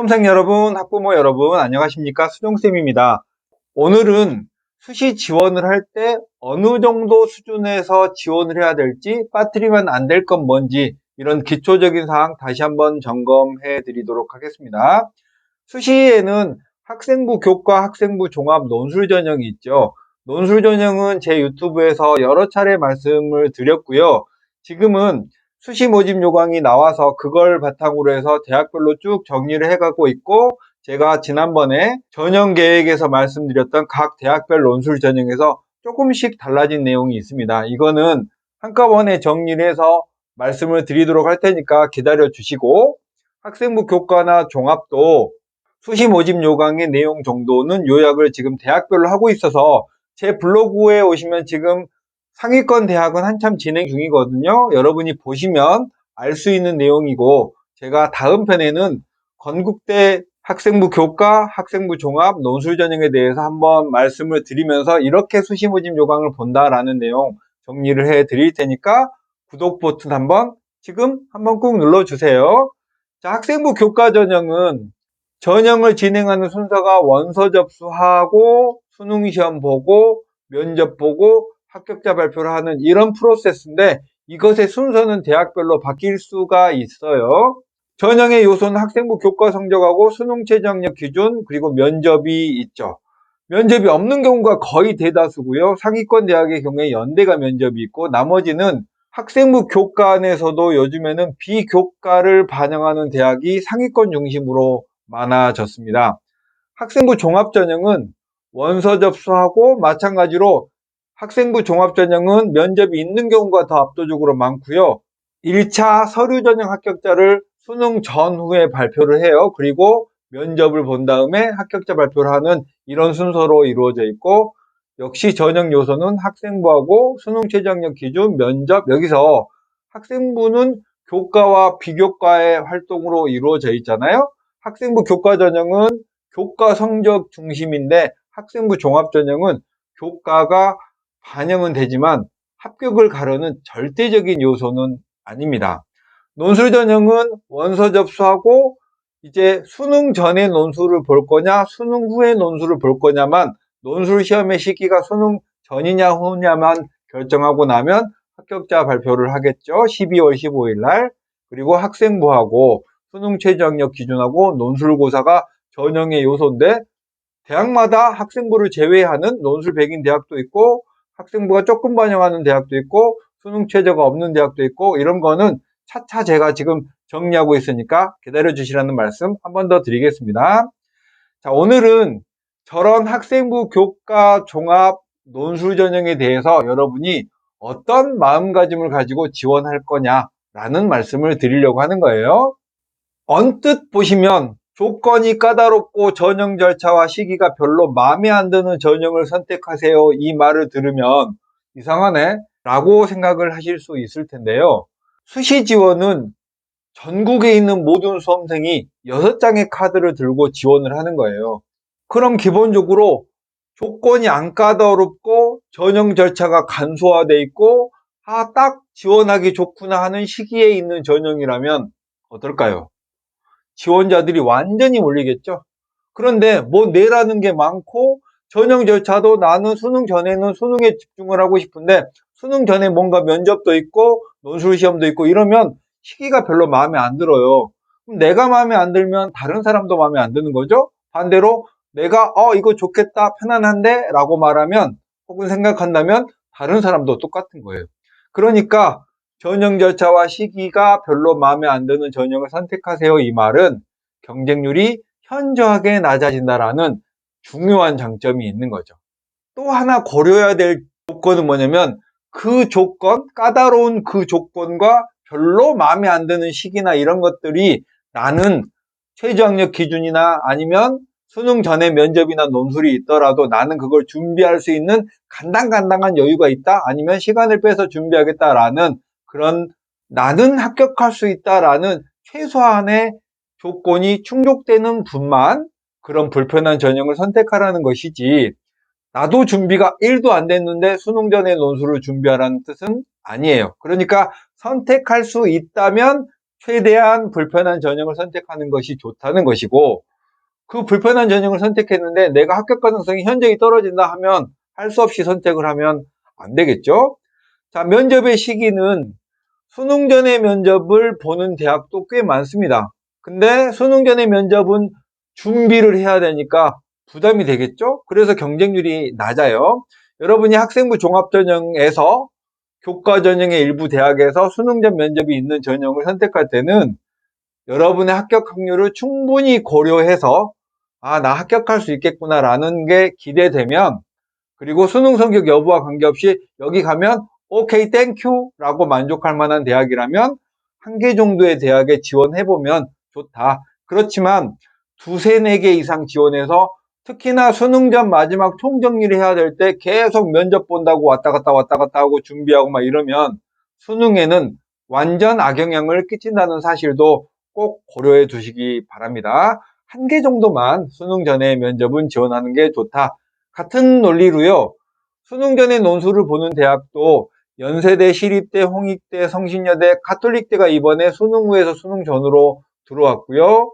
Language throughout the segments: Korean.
수험생 여러분, 학부모 여러분, 안녕하십니까? 수종쌤입니다. 오늘은 수시 지원을 할 때 어느 정도 수준에서 지원을 해야 될지, 빠뜨리면 안 될 건 뭔지, 이런 기초적인 사항 다시 한번 점검해 드리도록 하겠습니다. 수시에는 학생부 교과, 학생부 종합 논술 전형이 있죠. 논술 전형은 제 유튜브에서 여러 차례 말씀을 드렸고요. 지금은 수시 모집 요강이 나와서 그걸 바탕으로 해서 대학별로 쭉 정리를 해가고 있고, 제가 지난번에 전형 계획에서 말씀드렸던 각 대학별 논술 전형에서 조금씩 달라진 내용이 있습니다. 이거는 한꺼번에 정리를 해서 말씀을 드리도록 할 테니까 기다려 주시고, 학생부 교과나 종합도 수시 모집 요강의 내용 정도는 요약을 지금 대학별로 하고 있어서 제 블로그에 오시면 지금 상위권 대학은 한참 진행 중이거든요. 여러분이 보시면 알 수 있는 내용이고, 제가 다음 편에는 건국대 학생부 교과, 학생부 종합, 논술 전형에 대해서 한번 말씀을 드리면서 이렇게 수시 모집 요강을 본다라는 내용 정리를 해 드릴 테니까 구독 버튼 지금 한번 꾹 눌러주세요. 자, 학생부 교과 전형을 진행하는 순서가 원서 접수하고 수능 시험 보고 면접 보고 합격자 발표를 하는 이런 프로세스인데, 이것의 순서는 대학별로 바뀔 수가 있어요. 전형의 요소는 학생부 교과 성적하고 수능 최저학력 기준, 그리고 면접이 있죠. 면접이 없는 경우가 거의 대다수고요. 상위권 대학의 경우에 연대가 면접이 있고, 나머지는 학생부 교과안에서도 요즘에는 비교과를 반영하는 대학이 상위권 중심으로 많아졌습니다. 학생부 종합전형은 원서 접수하고 마찬가지로 학생부 종합전형은 면접이 있는 경우가 더 압도적으로 많고요. 1차 서류전형 합격자를 수능 전후에 발표를 해요. 그리고 면접을 본 다음에 합격자 발표를 하는 이런 순서로 이루어져 있고, 역시 전형 요소는 학생부하고 수능 최저학력 기준, 면접, 여기서 학생부는 교과와 비교과의 활동으로 이루어져 있잖아요. 학생부 교과 전형은 교과 성적 중심인데, 학생부 종합 전형은 교과가 반영은 되지만 합격을 가르는 절대적인 요소는 아닙니다. 논술 전형은 원서 접수하고 이제 수능 전에 논술을 볼 거냐, 수능 후에 논술을 볼 거냐만, 논술 시험의 시기가 수능 전이냐 후냐만 결정하고 나면 합격자 발표를 하겠죠. 12월 15일 날. 그리고 학생부하고 수능 최저학력 기준하고 논술고사가 전형의 요소인데, 대학마다 학생부를 제외하는 논술 100인 대학도 있고, 학생부가 조금 반영하는 대학도 있고, 수능 최저가 없는 대학도 있고, 이런 거는 차차 제가 지금 정리하고 있으니까 기다려 주시라는 말씀 한 번 더 드리겠습니다. 자, 오늘은 저런 학생부 교과 종합 논술 전형에 대해서 여러분이 어떤 마음가짐을 가지고 지원할 거냐라는 말씀을 드리려고 하는 거예요. 언뜻 보시면 조건이 까다롭고 전형 절차와 시기가 별로 마음에 안 드는 전형을 선택하세요, 이 말을 들으면 이상하네 라고 생각을 하실 수 있을 텐데요. 수시 지원은 전국에 있는 모든 수험생이 6장의 카드를 들고 지원을 하는 거예요. 그럼 기본적으로 조건이 안 까다롭고 전형 절차가 간소화돼 있고, 딱 지원하기 좋구나 하는 시기에 있는 전형이라면 어떨까요? 지원자들이 완전히 몰리겠죠. 그런데 뭐 내라는 게 많고, 전형 절차도 나는 수능 전에는 수능에 집중을 하고 싶은데 수능 전에 뭔가 면접도 있고 논술 시험도 있고 이러면 시기가 별로 마음에 안 들어요. 그럼 내가 마음에 안 들면 다른 사람도 마음에 안 드는 거죠. 반대로 내가 이거 좋겠다, 편안한데 라고 말하면 혹은 생각한다면 다른 사람도 똑같은 거예요. 그러니까 전형 절차와 시기가 별로 마음에 안 드는 전형을 선택하세요, 이 말은 경쟁률이 현저하게 낮아진다라는 중요한 장점이 있는 거죠. 또 하나 고려해야 될 조건은 뭐냐면, 까다로운 그 조건과 별로 마음에 안 드는 시기나 이런 것들이 나는 최저학력 기준이나 아니면 수능 전에 면접이나 논술이 있더라도 나는 그걸 준비할 수 있는 간당간당한 여유가 있다, 아니면 시간을 빼서 준비하겠다라는 그런, 나는 합격할 수 있다라는 최소한의 조건이 충족되는 분만 그런 불편한 전형을 선택하라는 것이지, 나도 준비가 1도 안 됐는데 수능 전에 논술을 준비하라는 뜻은 아니에요. 그러니까 선택할 수 있다면 최대한 불편한 전형을 선택하는 것이 좋다는 것이고, 그 불편한 전형을 선택했는데 내가 합격 가능성이 현저히 떨어진다 하면 할 수 없이 선택을 하면 안 되겠죠? 자, 면접의 시기는 수능 전에 면접을 보는 대학도 꽤 많습니다. 근데 수능 전에 면접은 준비를 해야 되니까 부담이 되겠죠? 그래서 경쟁률이 낮아요. 여러분이 학생부 종합전형에서 교과 전형의 일부 대학에서 수능 전 면접이 있는 전형을 선택할 때는 여러분의 합격 확률을 충분히 고려해서 나 합격할 수 있겠구나라는 게 기대되면, 그리고 수능 성적 여부와 관계없이 여기 가면 오케이 땡큐 라고 만족할 만한 대학이라면 한 개 정도의 대학에 지원해보면 좋다. 그렇지만 두세 네 개 이상 지원해서 특히나 수능 전 마지막 총정리를 해야 될 때 계속 면접 본다고 왔다 갔다 하고 준비하고 막 이러면 수능에는 완전 악영향을 끼친다는 사실도 꼭 고려해 두시기 바랍니다. 한 개 정도만 수능 전에 면접은 지원하는 게 좋다. 같은 논리로요, 수능 전에 논술을 보는 대학도 연세대, 시립대, 홍익대, 성신여대, 가톨릭대가 이번에 수능 후에서 수능 전으로 들어왔고요.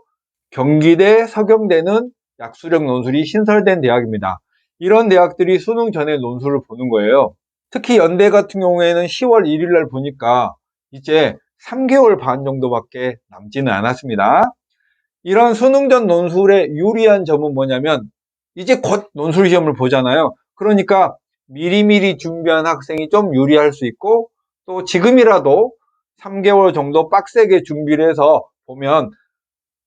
경기대, 서경대는 약수령 논술이 신설된 대학입니다. 이런 대학들이 수능 전에 논술을 보는 거예요. 특히 연대 같은 경우에는 10월 1일 날 보니까 이제 3개월 반 정도밖에 남지는 않았습니다. 이런 수능 전 논술의 유리한 점은 뭐냐면 이제 곧 논술 시험을 보잖아요. 그러니까 미리미리 준비한 학생이 좀 유리할 수 있고, 또 지금이라도 3개월 정도 빡세게 준비를 해서 보면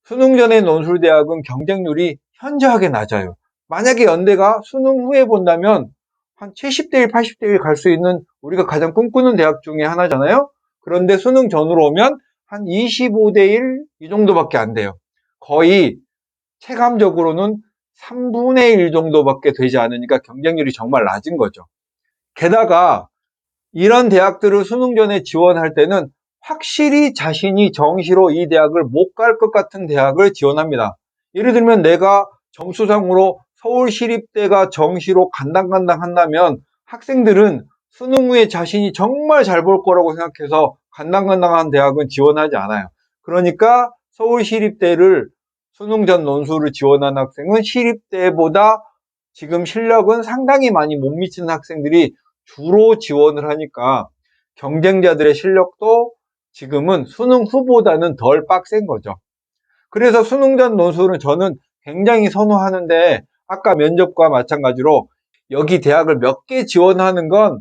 수능 전에 논술 대학은 경쟁률이 현저하게 낮아요. 만약에 연대가 수능 후에 본다면 한 70대 1, 80대 1 갈 수 있는 우리가 가장 꿈꾸는 대학 중에 하나잖아요. 그런데 수능 전으로 오면 한 25대 1 이 정도밖에 안 돼요. 거의 체감적으로는 3분의 1 정도밖에 되지 않으니까 경쟁률이 정말 낮은 거죠. 게다가 이런 대학들을 수능 전에 지원할 때는 확실히 자신이 정시로 이 대학을 못 갈 것 같은 대학을 지원합니다. 예를 들면 내가 점수상으로 서울시립대가 정시로 간당간당 한다면 학생들은 수능 후에 자신이 정말 잘 볼 거라고 생각해서 간당간당한 대학은 지원하지 않아요. 그러니까 서울시립대를 수능 전 논술을 지원한 학생은 시립대보다 지금 실력은 상당히 많이 못 미치는 학생들이 주로 지원을 하니까 경쟁자들의 실력도 지금은 수능 후보다는 덜 빡센 거죠. 그래서 수능 전 논술은 저는 굉장히 선호하는데, 아까 면접과 마찬가지로 여기 대학을 몇 개 지원하는 건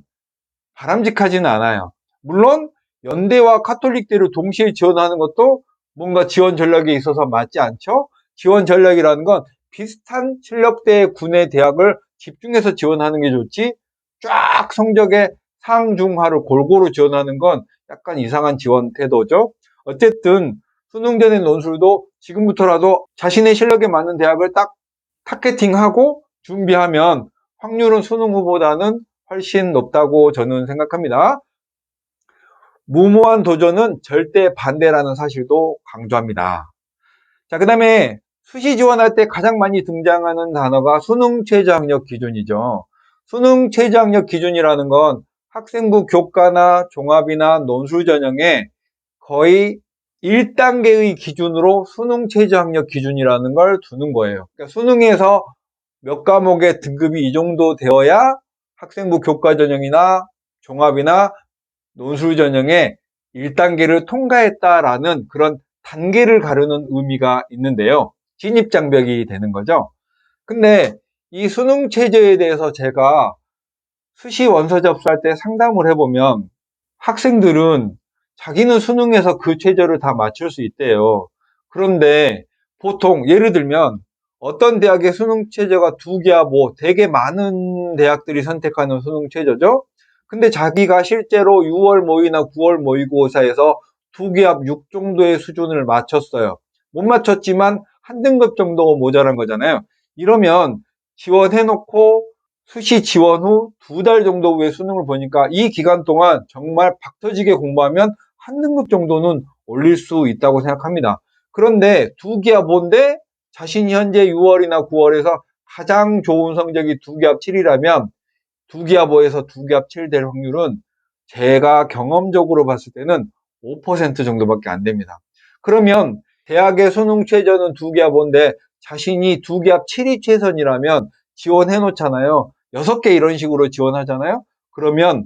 바람직하지는 않아요. 물론 연대와 카톨릭대를 동시에 지원하는 것도 뭔가 지원 전략에 있어서 맞지 않죠? 지원 전략이라는 건 비슷한 실력대의 군의 대학을 집중해서 지원하는 게 좋지, 쫙 성적의 상중하를 골고루 지원하는 건 약간 이상한 지원 태도죠. 어쨌든 수능 전의 논술도 지금부터라도 자신의 실력에 맞는 대학을 딱 타겟팅하고 준비하면 확률은 수능 후보다는 훨씬 높다고 저는 생각합니다. 무모한 도전은 절대 반대라는 사실도 강조합니다. 자, 그 다음에 수시 지원할 때 가장 많이 등장하는 단어가 수능 최저학력 기준이죠. 수능 최저학력 기준이라는 건 학생부 교과나 종합이나 논술 전형에 거의 1단계의 기준으로 수능 최저학력 기준이라는 걸 두는 거예요. 그러니까 수능에서 몇 과목의 등급이 이 정도 되어야 학생부 교과 전형이나 종합이나 논술 전형에 1단계를 통과했다라는 그런 단계를 가르는 의미가 있는데요. 진입장벽이 되는 거죠. 근데 이 수능 최저에 대해서 제가 수시 원서 접수할 때 상담을 해보면 학생들은 자기는 수능에서 그 최저를 다 맞출 수 있대요. 그런데 보통 예를 들면 어떤 대학의 수능 최저가 2개야 뭐 되게 많은 대학들이 선택하는 수능 최저죠. 근데 자기가 실제로 6월 모의나 9월 모의고사에서 2개합 6 정도의 수준을 맞췄어요. 못 맞췄지만 한 등급 정도 모자란 거잖아요. 이러면 지원해놓고 수시 지원 후 2달 정도 후에 수능을 보니까 이 기간 동안 정말 박터지게 공부하면 한 등급 정도는 올릴 수 있다고 생각합니다. 그런데 2기합 5인데 자신이 현재 6월이나 9월에서 가장 좋은 성적이 2기합 7이라면 2기합 5에서 2기합 7 될 확률은 제가 경험적으로 봤을 때는 5% 정도밖에 안 됩니다. 그러면 대학의 수능 최저는 2기합 5인데 자신이 2기합 7이 최선이라면 지원해 놓잖아요. 6개 이런 식으로 지원하잖아요. 그러면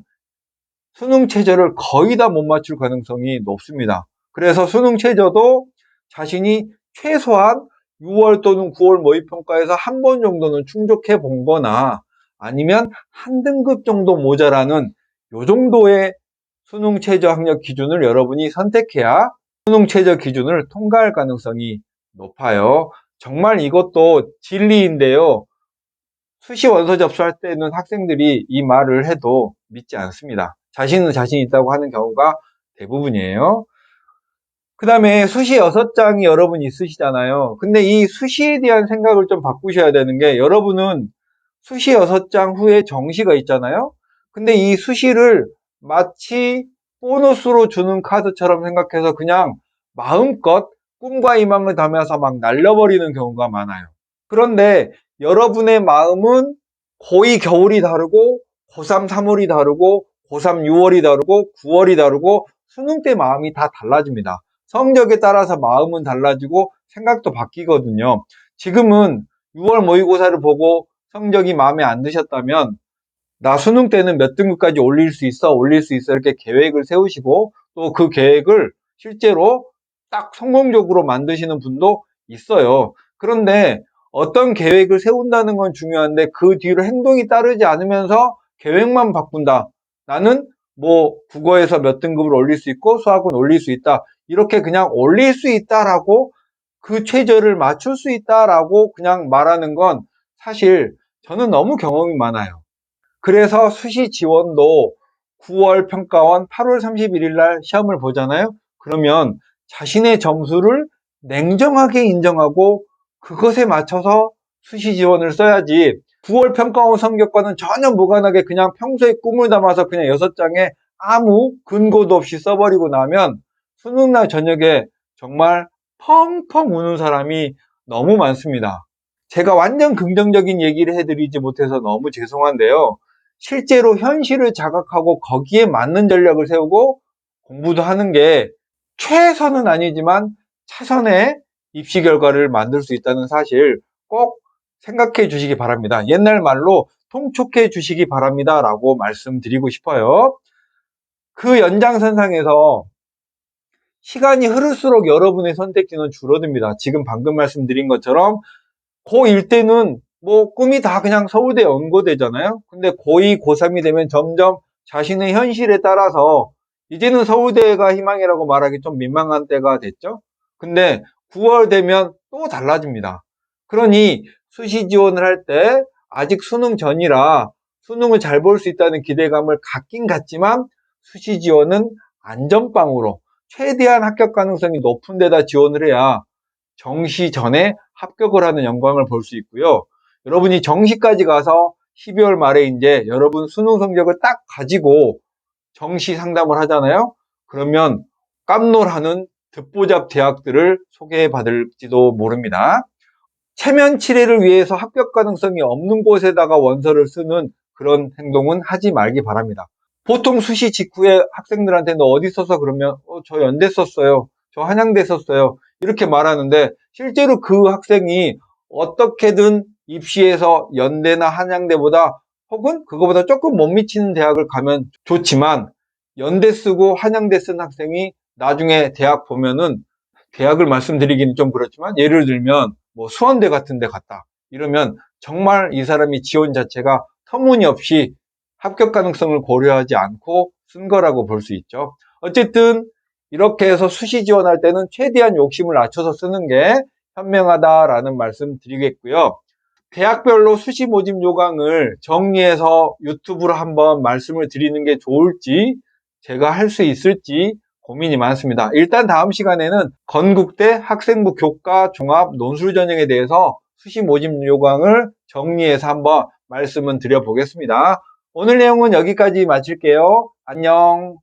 수능 최저를 거의 다 못 맞출 가능성이 높습니다. 그래서 수능 최저도 자신이 최소한 6월 또는 9월 모의평가에서 한 번 정도는 충족해 본 거나 아니면 한 등급 정도 모자라는 요 정도의 수능 최저 학력 기준을 여러분이 선택해야 수능 최저 기준을 통과할 가능성이 높아요. 정말 이것도 진리인데요. 수시 원서 접수할 때는 학생들이 이 말을 해도 믿지 않습니다. 자신은 자신 있다고 하는 경우가 대부분이에요. 그 다음에 수시 6장이 여러분 있으시잖아요. 근데 이 수시에 대한 생각을 좀 바꾸셔야 되는 게, 여러분은 수시 6장 후에 정시가 있잖아요. 근데 이 수시를 마치 보너스로 주는 카드처럼 생각해서 그냥 마음껏 꿈과 희망을 담아서 막 날려버리는 경우가 많아요. 그런데 여러분의 마음은 고2 겨울이 다르고 고3 3월이 다르고 고3 6월이 다르고 9월이 다르고 수능 때 마음이 다 달라집니다. 성적에 따라서 마음은 달라지고 생각도 바뀌거든요. 지금은 6월 모의고사를 보고 성적이 마음에 안 드셨다면 나 수능 때는 몇 등급까지 올릴 수 있어 이렇게 계획을 세우시고 또 그 계획을 실제로 딱 성공적으로 만드시는 분도 있어요. 그런데 어떤 계획을 세운다는 건 중요한데 그 뒤로 행동이 따르지 않으면서 계획만 바꾼다. 나는 뭐 국어에서 몇 등급을 올릴 수 있고 수학은 올릴 수 있다. 이렇게 그냥 올릴 수 있다라고, 그 최저를 맞출 수 있다라고 그냥 말하는 건 사실 저는 너무 경험이 많아요. 그래서 수시 지원도 9월 평가원 8월 31일 날 시험을 보잖아요. 그러면 자신의 점수를 냉정하게 인정하고 그것에 맞춰서 수시 지원을 써야지, 9월 평가원 성적과는 전혀 무관하게 그냥 평소에 꿈을 담아서 그냥 6장에 아무 근거도 없이 써버리고 나면 수능날 저녁에 정말 펑펑 우는 사람이 너무 많습니다. 제가 완전 긍정적인 얘기를 해드리지 못해서 너무 죄송한데요. 실제로 현실을 자각하고 거기에 맞는 전략을 세우고 공부도 하는 게 최선은 아니지만 차선의 입시 결과를 만들 수 있다는 사실 꼭 생각해 주시기 바랍니다. 옛날 말로 통촉해 주시기 바랍니다 라고 말씀드리고 싶어요. 그 연장선상에서 시간이 흐를수록 여러분의 선택지는 줄어듭니다. 지금 방금 말씀드린 것처럼 고1 때는 뭐 꿈이 다 그냥 서울대 연고대잖아요. 근데 고2, 고3이 되면 점점 자신의 현실에 따라서 이제는 서울대가 희망이라고 말하기 좀 민망한 때가 됐죠. 근데 9월 되면 또 달라집니다. 그러니 수시 지원을 할 때 아직 수능 전이라 수능을 잘 볼 수 있다는 기대감을 갖긴 갖지만 수시 지원은 안전빵으로 최대한 합격 가능성이 높은 데다 지원을 해야 정시 전에 합격을 하는 영광을 볼 수 있고요. 여러분이 정시까지 가서 12월 말에 이제 여러분 수능 성적을 딱 가지고 정시 상담을 하잖아요. 그러면 깜놀하는 듣보잡 대학들을 소개해 받을지도 모릅니다. 체면 칠해를 위해서 합격 가능성이 없는 곳에다가 원서를 쓰는 그런 행동은 하지 말기 바랍니다. 보통 수시 직후에 학생들한테 너 어디 썼어? 그러면 저 연대 썼어요. 저 한양대 썼어요. 이렇게 말하는데 실제로 그 학생이 어떻게든 입시에서 연대나 한양대보다 혹은 그거보다 조금 못 미치는 대학을 가면 좋지만, 연대 쓰고 한양대 쓴 학생이 나중에 대학 보면은, 대학을 말씀드리기는 좀 그렇지만 예를 들면 뭐 수원대 같은 데 갔다 이러면 정말 이 사람이 지원 자체가 터무니없이 합격 가능성을 고려하지 않고 쓴 거라고 볼 수 있죠. 어쨌든 이렇게 해서 수시 지원할 때는 최대한 욕심을 낮춰서 쓰는 게 현명하다라는 말씀 드리겠고요. 대학별로 수시 모집 요강을 정리해서 유튜브로 한번 말씀을 드리는 게 좋을지, 제가 할 수 있을지 고민이 많습니다. 일단 다음 시간에는 건국대 학생부 교과 종합 논술 전형에 대해서 수시 모집 요강을 정리해서 한번 말씀을 드려보겠습니다. 오늘 내용은 여기까지 마칠게요. 안녕.